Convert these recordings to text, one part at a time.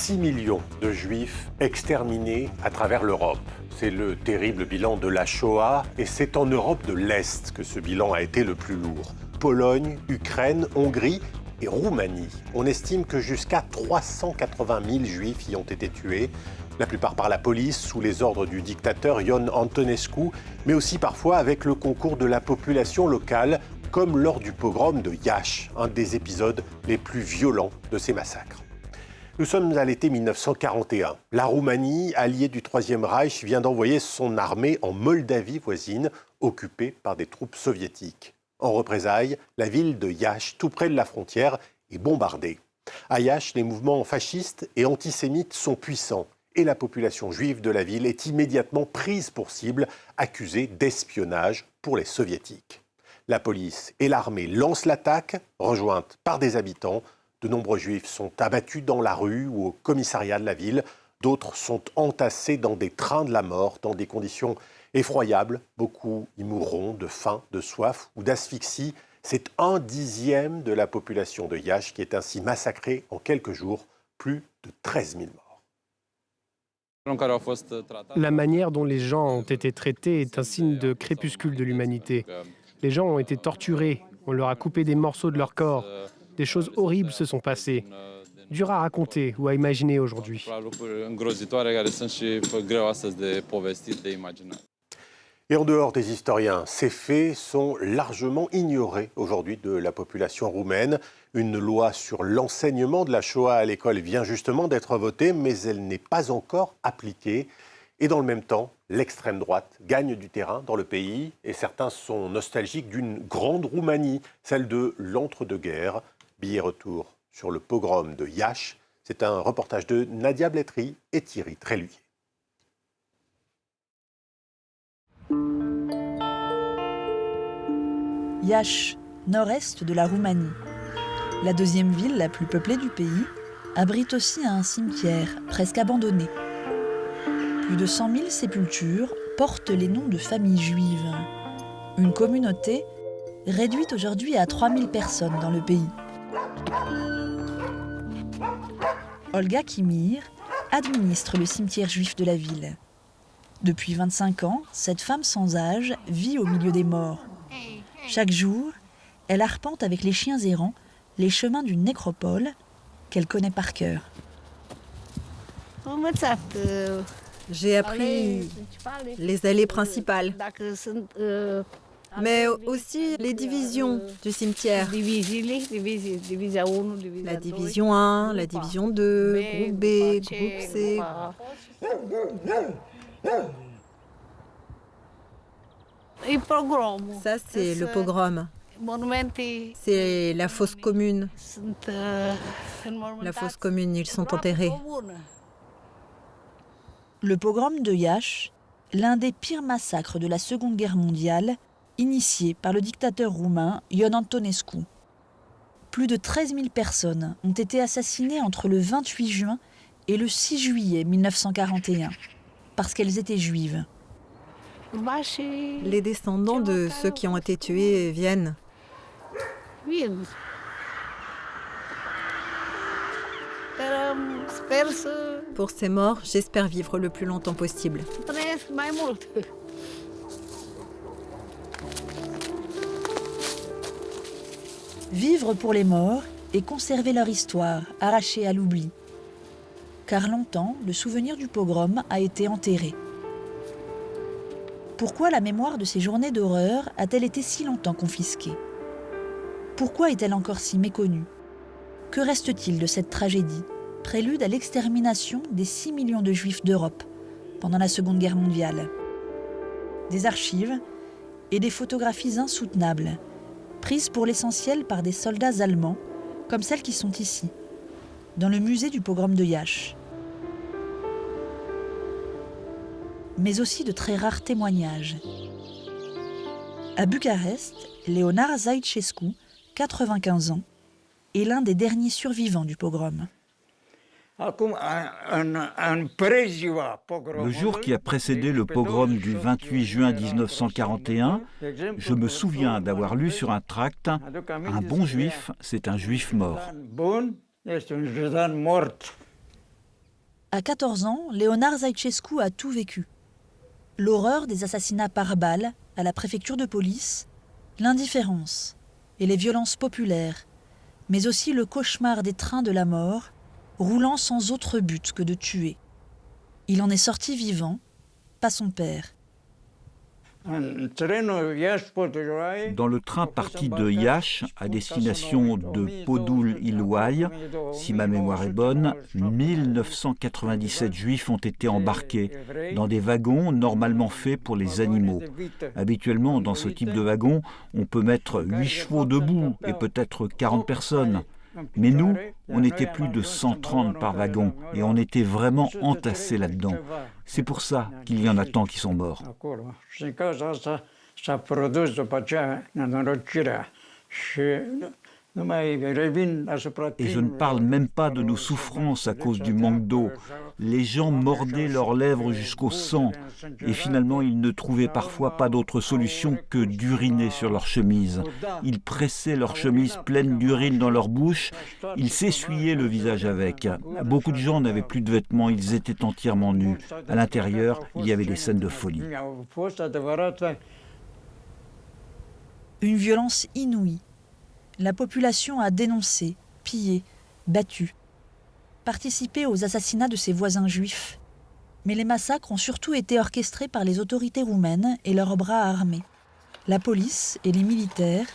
6 millions de Juifs exterminés à travers l'Europe. C'est le terrible bilan de la Shoah et c'est en Europe de l'Est que ce bilan a été le plus lourd. Pologne, Ukraine, Hongrie et Roumanie. On estime que jusqu'à 380 000 Juifs y ont été tués, la plupart par la police sous les ordres du dictateur Ion Antonescu, mais aussi parfois avec le concours de la population locale, comme lors du pogrom de Iași, un des épisodes les plus violents de ces massacres. Nous sommes à l'été 1941. La Roumanie, alliée du Troisième Reich, vient d'envoyer son armée en Moldavie voisine, occupée par des troupes soviétiques. En représailles, la ville de Iași, tout près de la frontière, est bombardée. À Iași, les mouvements fascistes et antisémites sont puissants et la population juive de la ville est immédiatement prise pour cible, accusée d'espionnage pour les soviétiques. La police et l'armée lancent l'attaque, rejointes par des habitants. De nombreux juifs sont abattus dans la rue ou au commissariat de la ville. D'autres sont entassés dans des trains de la mort, dans des conditions effroyables. Beaucoup y mourront de faim, de soif ou d'asphyxie. C'est 1/10 de la population de Iași qui est ainsi massacrée en quelques jours, plus de 13 000 morts. La manière dont les gens ont été traités est un signe de crépuscule de l'humanité. Les gens ont été torturés, on leur a coupé des morceaux de leur corps. Des choses horribles se sont passées, dur à raconter ou à imaginer aujourd'hui. Et en dehors des historiens, ces faits sont largement ignorés aujourd'hui de la population roumaine. Une loi sur l'enseignement de la Shoah à l'école vient justement d'être votée, mais elle n'est pas encore appliquée. Et dans le même temps, l'extrême droite gagne du terrain dans le pays et certains sont nostalgiques d'une grande Roumanie, celle de l'entre-deux-guerres. Billet retour sur le pogrom de Iași. C'est un reportage de Nadia Blétry et Thierry Tréluyer. Iași, nord-est de la Roumanie. La deuxième ville la plus peuplée du pays abrite aussi un cimetière presque abandonné. Plus de 100 000 sépultures portent les noms de familles juives. Une communauté réduite aujourd'hui à 3 000 personnes dans le pays. Olga Kimir administre le cimetière juif de la ville. Depuis 25 ans, cette femme sans âge vit au milieu des morts. Chaque jour, elle arpente avec les chiens errants les chemins d'une nécropole qu'elle connaît par cœur. J'ai appris les allées principales, mais aussi les divisions du cimetière. La division 1, la division 2, groupe B, groupe C. Ça, c'est le pogrom. C'est la fosse commune. La fosse commune, ils sont enterrés. Le pogrom de Iași, l'un des pires massacres de la Seconde Guerre mondiale, initié par le dictateur roumain Ion Antonescu. Plus de 13 000 personnes ont été assassinées entre le 28 juin et le 6 juillet 1941, parce qu'elles étaient juives. Les descendants de ceux qui ont été tués viennent. Pour ces morts, j'espère vivre le plus longtemps possible. Vivre pour les morts et conserver leur histoire, arrachée à l'oubli. Car longtemps, le souvenir du pogrom a été enterré. Pourquoi la mémoire de ces journées d'horreur a-t-elle été si longtemps confisquée? Pourquoi est-elle encore si méconnue? Que reste-t-il de cette tragédie, prélude à l'extermination des 6 millions de Juifs d'Europe pendant la Seconde Guerre mondiale? Des archives et des photographies insoutenables, prises pour l'essentiel par des soldats allemands, comme celles qui sont ici, dans le musée du pogrom de Iași. Mais aussi de très rares témoignages. À Bucarest, Leonard Zaitchescu, 95 ans, est l'un des derniers survivants du pogrom. Le jour qui a précédé le pogrom du 28 juin 1941, je me souviens d'avoir lu sur un tract « Un bon juif, c'est un juif mort ». À 14 ans, Leonard Zaïchescu a tout vécu. L'horreur des assassinats par balle à la préfecture de police, l'indifférence et les violences populaires, mais aussi le cauchemar des trains de la mort, roulant sans autre but que de tuer. Il en est sorti vivant, pas son père. Dans le train parti de Iași à destination de Podul-Ilouai, si ma mémoire est bonne, 1997 juifs ont été embarqués dans des wagons normalement faits pour les animaux. Habituellement, dans ce type de wagon, on peut mettre 8 chevaux debout et peut-être 40 personnes. Mais nous, on était plus de 130 par wagon et on était vraiment entassés là-dedans. C'est pour ça qu'il y en a tant qui sont morts. Et je ne parle même pas de nos souffrances à cause du manque d'eau. Les gens mordaient leurs lèvres jusqu'au sang et finalement ils ne trouvaient parfois pas d'autre solution que d'uriner sur leur chemise. Ils pressaient leur chemise pleine d'urine dans leur bouche, ils s'essuyaient le visage avec. Beaucoup de gens n'avaient plus de vêtements, ils étaient entièrement nus. À l'intérieur, il y avait des scènes de folie. Une violence inouïe. La population a dénoncé, pillé, battu, participé aux assassinats de ses voisins juifs. Mais les massacres ont surtout été orchestrés par les autorités roumaines et leurs bras armés. La police et les militaires,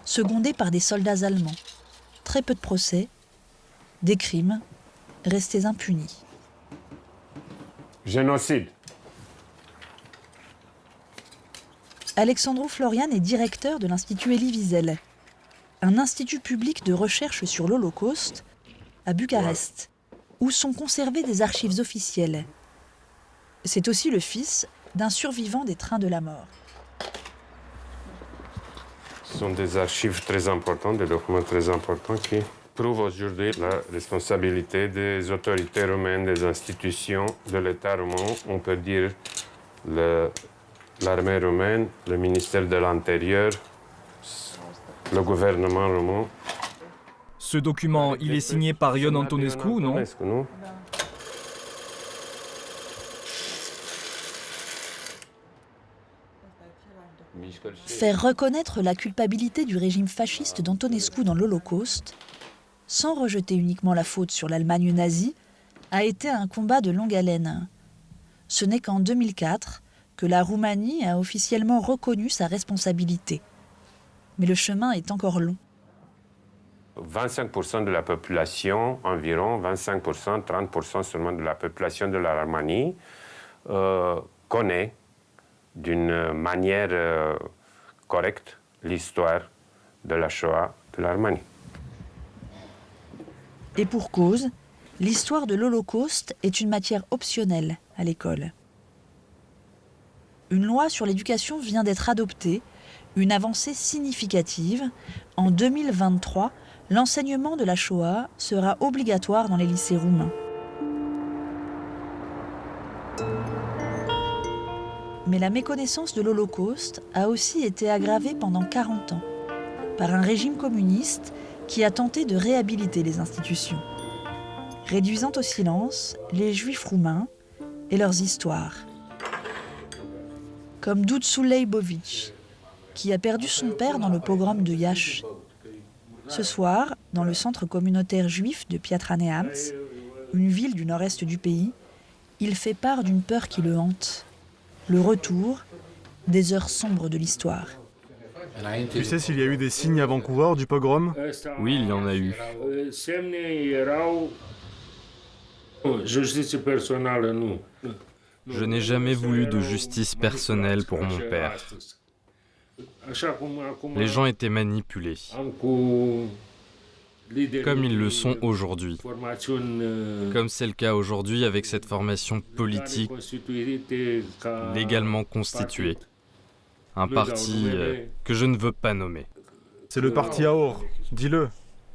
secondés par des soldats allemands. Très peu de procès, des crimes restés impunis. Génocide. Alexandru Florian est directeur de l'Institut Elie Wiesel, un institut public de recherche sur l'Holocauste à Bucarest, où sont conservées des archives officielles. C'est aussi le fils d'un survivant des trains de la mort. Ce sont des archives très importantes, des documents très importants qui prouvent aujourd'hui la responsabilité des autorités roumaines, des institutions de l'État roumain. On peut dire l'armée roumaine, le ministère de l'Intérieur, le gouvernement roumain. Ce document, il est signé par Ion Antonescu, non? Faire reconnaître la culpabilité du régime fasciste d'Antonescu dans l'Holocauste, sans rejeter uniquement la faute sur l'Allemagne nazie, a été un combat de longue haleine. Ce n'est qu'en 2004 que la Roumanie a officiellement reconnu sa responsabilité. Mais le chemin est encore long. 25% de la population, environ 25%, 30% seulement de la population de la Roumanie connaît d'une manière correcte l'histoire de la Shoah de la Roumanie. Et pour cause, l'histoire de l'Holocauste est une matière optionnelle à l'école. Une loi sur l'éducation vient d'être adoptée, une avancée significative. En 2023, l'enseignement de la Shoah sera obligatoire dans les lycées roumains. Mais la méconnaissance de l'Holocauste a aussi été aggravée pendant 40 ans par un régime communiste qui a tenté de réhabiliter les institutions, réduisant au silence les juifs roumains et leurs histoires. Comme Duțu Leibovici, qui a perdu son père dans le pogrom de Iași. Ce soir, dans le centre communautaire juif de Piatra Neamț, une ville du nord-est du pays, il fait part d'une peur qui le hante. Le retour des heures sombres de l'histoire. Tu sais s'il y a eu des signes à Vancouver du pogrom? Oui, il y en a eu. Je n'ai jamais voulu de justice personnelle pour mon père. Les gens étaient manipulés, comme ils le sont aujourd'hui, comme c'est le cas aujourd'hui avec cette formation politique légalement constituée, un parti que je ne veux pas nommer. C'est le parti AOR, dis-le,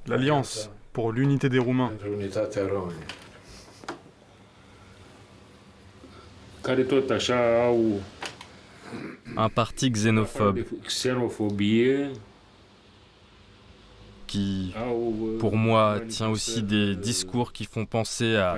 l'Alliance pour l'unité des Roumains. Un parti xénophobe qui, pour moi, tient aussi des discours qui font penser à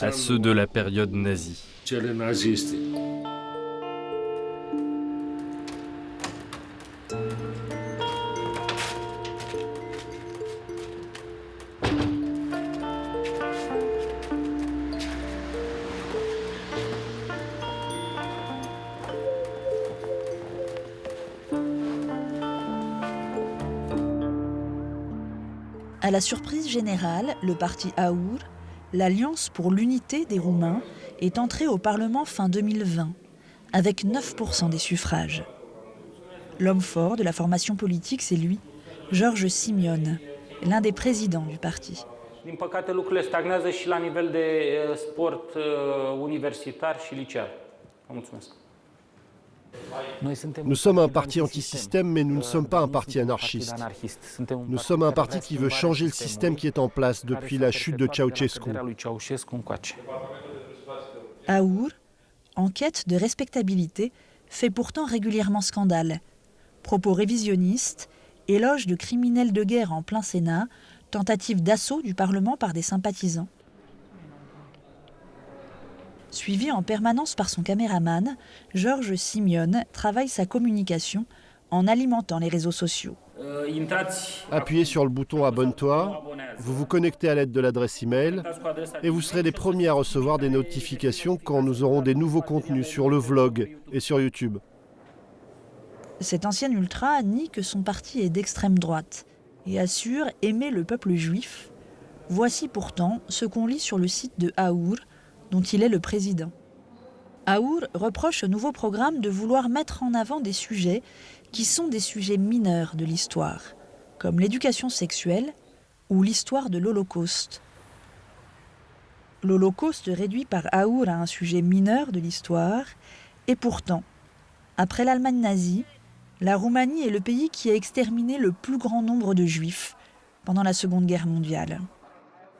à ceux de la période nazie. À la surprise générale, le parti AUR, l'Alliance pour l'unité des Roumains, est entré au Parlement fin 2020, avec 9% des suffrages. L'homme fort de la formation politique, c'est lui, George Simion, l'un des présidents du parti. Din păcate, lucrurile stagnează și la nivel de sport universitar și liceal. Vă mulțumesc. Nous sommes un parti anti-système, mais nous ne sommes pas un parti anarchiste. Nous sommes un parti qui veut changer le système qui est en place depuis la chute de Ceausescu. AUR, en quête de respectabilité, fait pourtant régulièrement scandale. Propos révisionnistes, éloges de criminels de guerre en plein Sénat, tentative d'assaut du Parlement par des sympathisants. Suivi en permanence par son caméraman, George Simion travaille sa communication en alimentant les réseaux sociaux. Appuyez sur le bouton Abonne-toi, vous vous connectez à l'aide de l'adresse email et vous serez les premiers à recevoir des notifications quand nous aurons des nouveaux contenus sur le vlog et sur YouTube. Cet ancien ultra nie que son parti est d'extrême droite et assure aimer le peuple juif. Voici pourtant ce qu'on lit sur le site de AUR, dont il est le président. AUR reproche au nouveau programme de vouloir mettre en avant des sujets qui sont des sujets mineurs de l'histoire, comme l'éducation sexuelle ou l'histoire de l'Holocauste. L'Holocauste réduit par AUR à un sujet mineur de l'histoire, et pourtant, après l'Allemagne nazie, la Roumanie est le pays qui a exterminé le plus grand nombre de Juifs pendant la Seconde Guerre mondiale.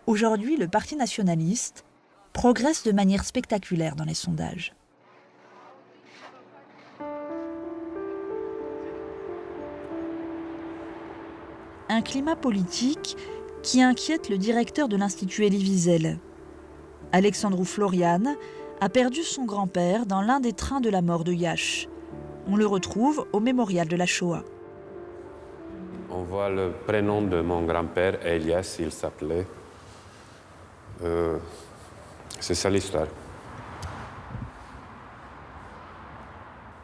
Aujourd'hui, le Parti nationaliste progresse de manière spectaculaire dans les sondages. Un climat politique qui inquiète le directeur de l'Institut Elie Wiesel. Alexandru Florian a perdu son grand-père dans l'un des trains de la mort de Iași. On le retrouve au mémorial de la Shoah. On voit le prénom de mon grand-père, Elias, il s'appelait. C'est ça l'histoire.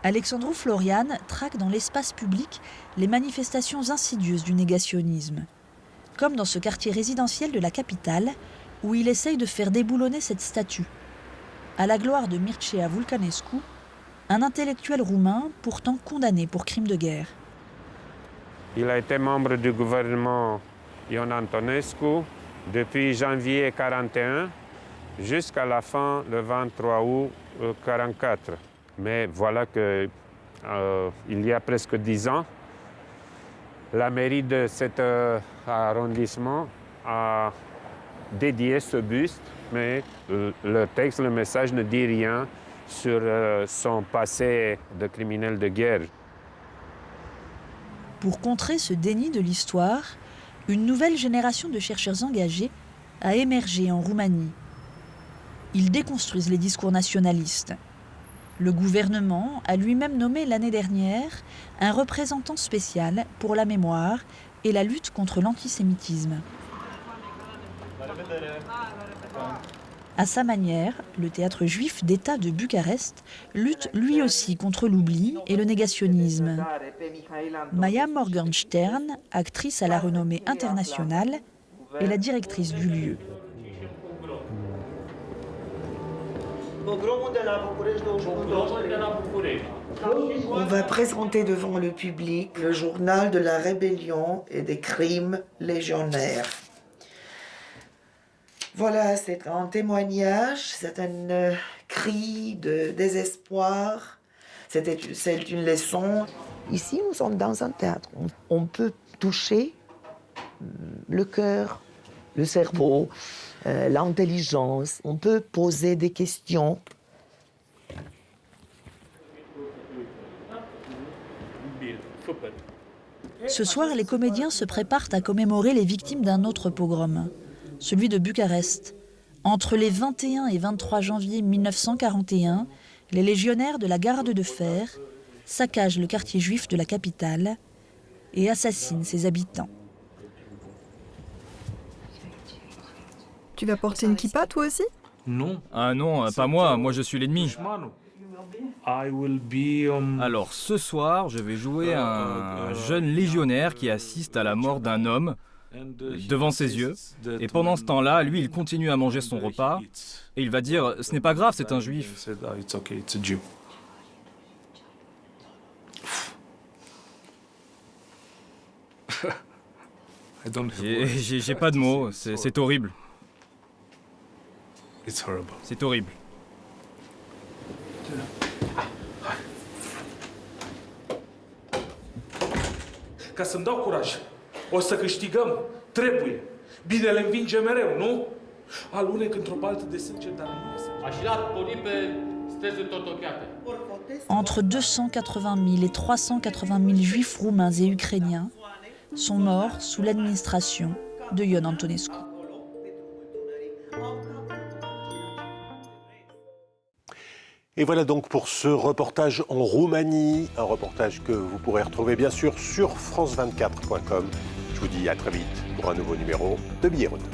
Alexandru Florian traque dans l'espace public les manifestations insidieuses du négationnisme, comme dans ce quartier résidentiel de la capitale où il essaye de faire déboulonner cette statue, à la gloire de Mircea Vulcanescu, un intellectuel roumain pourtant condamné pour crimes de guerre. Il a été membre du gouvernement Ion Antonescu depuis janvier 1941 jusqu'à la fin, le 23 août 1944. Mais voilà qu'il y a presque 10 ans, la mairie de cet arrondissement a dédié ce buste, mais le texte, le message ne dit rien sur son passé de criminel de guerre. Pour contrer ce déni de l'histoire, une nouvelle génération de chercheurs engagés a émergé en Roumanie. Ils déconstruisent les discours nationalistes. Le gouvernement a lui-même nommé l'année dernière un représentant spécial pour la mémoire et la lutte contre l'antisémitisme. À sa manière, le théâtre juif d'État de Bucarest lutte lui aussi contre l'oubli et le négationnisme. Maya Morgenstern, actrice à la renommée internationale, est la directrice du lieu. On va présenter devant le public le journal de la rébellion et des crimes légionnaires. Voilà, c'est un témoignage, c'est un cri de désespoir, c'est une leçon. Ici, nous sommes dans un théâtre. On peut toucher le cœur, le cerveau, l'intelligence. On peut poser des questions. Ce soir, les comédiens se préparent à commémorer les victimes d'un autre pogrom, celui de Bucarest, Entre les 21 et 23 janvier 1941, les légionnaires de la garde de fer saccagent le quartier juif de la capitale et assassinent ses habitants. Tu vas porter une kippa toi aussi? Non. Ah non, pas moi, moi je suis l'ennemi. Alors ce soir, je vais jouer un jeune légionnaire qui assiste à la mort d'un homme devant ses yeux. Et pendant ce temps-là, lui, il continue à manger son repas. Et il va dire, ce n'est pas grave, c'est un juif. J'ai pas de mots, c'est horrible. C'est horrible. Ca să-mi dau curaj. O să câștigăm. Trebuie. Binele învinge mereu, nu? Alunec într-o baltă de sânge, dar nu iese. Așilat poripe steze totocheate. Entre 280 000 et 380 000 juifs roumains et ukrainiens sont morts sous l'administration de Ion Antonescu. Et voilà donc pour ce reportage en Roumanie, un reportage que vous pourrez retrouver bien sûr sur france24.com. Je vous dis à très vite pour un nouveau numéro de Billets Retour.